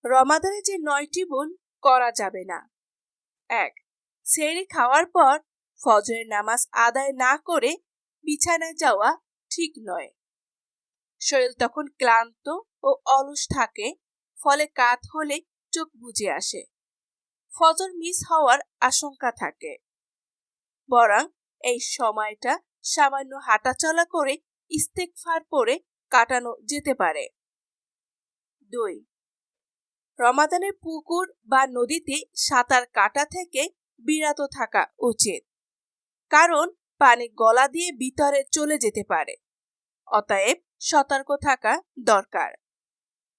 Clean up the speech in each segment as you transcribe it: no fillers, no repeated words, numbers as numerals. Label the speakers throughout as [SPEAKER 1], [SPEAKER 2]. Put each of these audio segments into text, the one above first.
[SPEAKER 1] রমাদানে যে 9টি ভুল করা যাবে না। 1. সেহরি খাওয়ার পর ফজরের নামাজ আদায় না করে বিছানায় যাওয়া ঠিক নয়। শরীর তখন ক্লান্ত ও অলস থাকে, ফলে কাত হলে চোখ বুজে আসে, ফজর মিস হওয়ার আশঙ্কা থাকে। বরং এই সময়টা সামান্য হাঁটাচলা করে ইস্তেগফার পড়ে কাটানো যেতে পারে। 2. রমাদানের পুকুর বা নদীতে সাঁতার কাটা থেকে বিরত থাকা উচিত, কারণ পানি গলা দিয়ে ভিতরে চলে যেতে পারে, অতএব সতর্ক থাকা দরকার।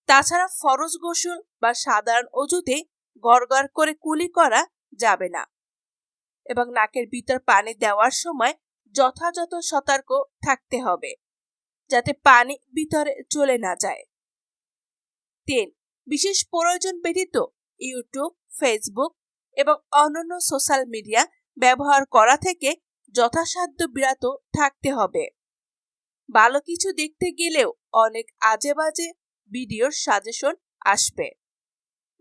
[SPEAKER 1] তাছাড়া ফরজ গোসল বা সাধারণ অজুতে গড়গড় করে কুলি করা যাবে না এবং নাকের ভিতর পানি দেওয়ার সময় যথাযথ সতর্ক থাকতে হবে, যাতে পানি ভিতরে চলে না যায়। 3. বিশেষ প্রয়োজন ব্যতীত ইউটিউব, ফেসবুক এবং অন্যান্য সোশ্যাল মিডিয়া ব্যবহার করা থেকে যথাসাধ্য বিরত থাকতে হবে। ভালো কিছু দেখতে গেলেও অনেক আজে বাজে ভিডিওর সাজেশন আসবে।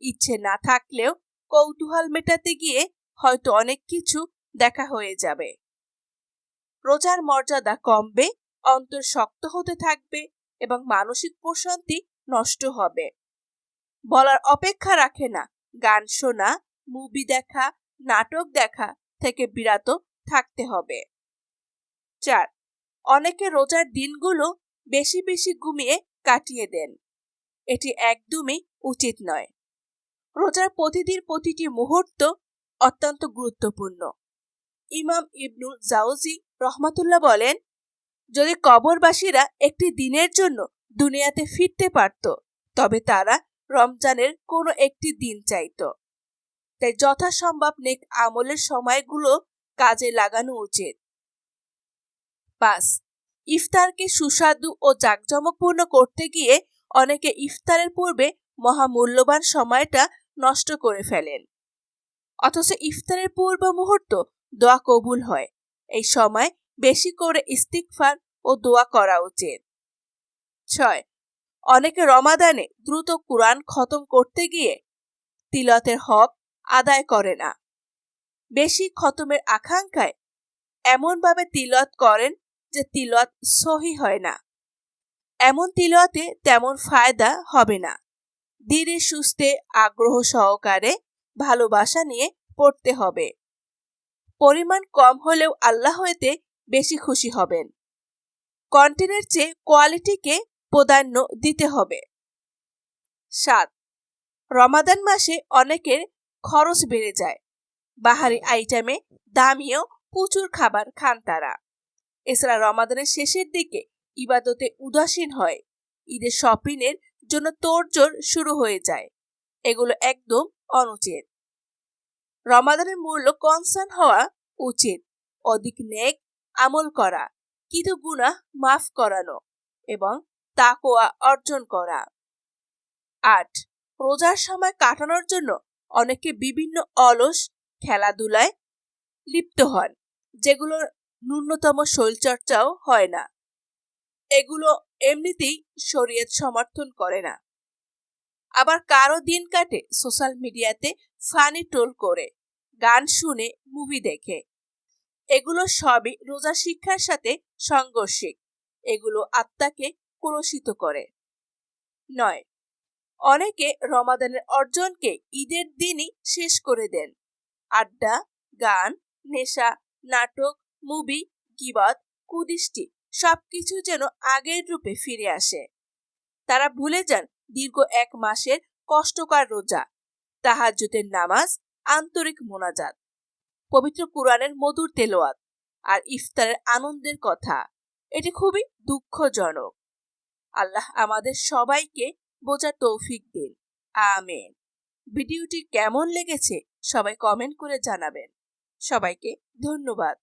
[SPEAKER 1] ইচ্ছে না থাকলেও কৌতূহল মেটাতে গিয়ে হয়তো অনেক কিছু দেখা হয়ে যাবে। রোজার মর্যাদা কমবে, অন্তর শক্ত হতে থাকবে এবং মানসিক প্রশান্তি নষ্ট হবে। বলার অপেক্ষা রাখে না, গান শোনা, মুভি দেখা, নাটক দেখা থেকে বিরত থাকতে হবে। 4. অনেকে রোজার দিনগুলো বেশি বেশি ঘুমিয়ে কাটিয়ে দেন। এটি একদমই উচিত নয়। রোজার প্রতিটি মুহূর্ত অত্যন্ত গুরুত্বপূর্ণ। ইমাম ইবনুল জাওজি রহমাতুল্লাহ বলেন, যদি কবরবাসীরা একটি দিনের জন্য দুনিয়াতে ফিরতে পারত, তবে তারা রমজানের কোনো একটি দিন চাইত। তাই যথাসম্ভব নেক আমলের সময়গুলো কাজে লাগানো উচিত। 5. ইফতারকে সুস্বাদু ও জাঁকজমকপূর্ণ করতে গিয়ে অনেকে ইফতারের পূর্বে মহামূল্যবান সময়টা নষ্ট করে ফেলেন, অথচ ইফতারের পূর্ব মুহূর্ত দোয়া কবুল হয়। এই সময় বেশি করে ইস্তিগফার ও দোয়া করা উচিত। 6. অনেকে রমাদানে দ্রুত কুরআন খতম করতে গিয়ে তিলাওয়াতের হক আদায় করে না। বেশি খতমের আকাঙ্ক্ষায় এমনভাবে তিলাওয়াত করেন যে তিলাওয়াত সহি হয় না। এমন তিলাওয়াতে তেমন ফায়দা হবে না। ধীরে সুস্থে আগ্রহ সহকারে ভালোবাসা নিয়ে পড়তে হবে। পরিমাণ কম হলেও আল্লাহ হইতে বেশি খুশি হবেন। কন্টেন্টের চেয়ে কোয়ালিটিকে প্রাধান্য দিতে হবে। 7. রমাদান মাসে অনেকের খরচ বেড়ে যায়। বাহারি আইটেমে দামিও প্রচুর খাবার খান তারা। এছাড়া রমাদানের শেষের দিকে ইবাদতে উদাসীন হয়। ঈদের শপিংয়ের জন্য তোড়জোড় শুরু হয়ে যায়। এগুলো একদম অনুচিত। রমাদানের মূল্য কনসার্ন হওয়া উচিত অধিক নেক আমল করা, কিছু গুনাহ মাফ করানো এবং তাকওয়া অর্জন করা। 8. রোজার সময় কাটানোর জন্য অনেকে বিভিন্ন অলস খেলাধুলায় লিপ্ত হন, যেগুলোর ন্যূনতম শরীরচর্চাও হয় না। এগুলো এমনিতেই শরীয়ত সমর্থন করে না। আবার কারো দিন কাটে সোশ্যাল মিডিয়াতে ফানি ট্রোল করে, গান শুনে, মুভি দেখে। এগুলো সবই রোজা শিক্ষার সাথে সাংঘর্ষিক। এগুলো আত্মাকে কলুষিত করে। 9. অনেকে রমাদানের অর্জনকে ঈদের দিনই শেষ করে দেন। আড্ডা, গান, নেশা, নাটক, মুভি, গীবত, কুদৃষ্টি সবকিছু যেন আগের রূপে ফিরে আসে। তারা ভুলে যান দীর্ঘ 1 মাসের কষ্টকর রোজা, তাহাজ্জুদের নামাজ, আন্তরিক মোনাজাত, পবিত্র কুরআনের মধুর তেলাওয়াত আর ইফতারের আনন্দের কথা। এটি খুবই দুঃখজনক। আল্লাহ আমাদের সবাইকে বোঝার তৌফিক দিন। আমিন। ভিডিওটি কেমন লেগেছে সবাই কমেন্ট করে জানাবেন। সবাইকে ধন্যবাদ।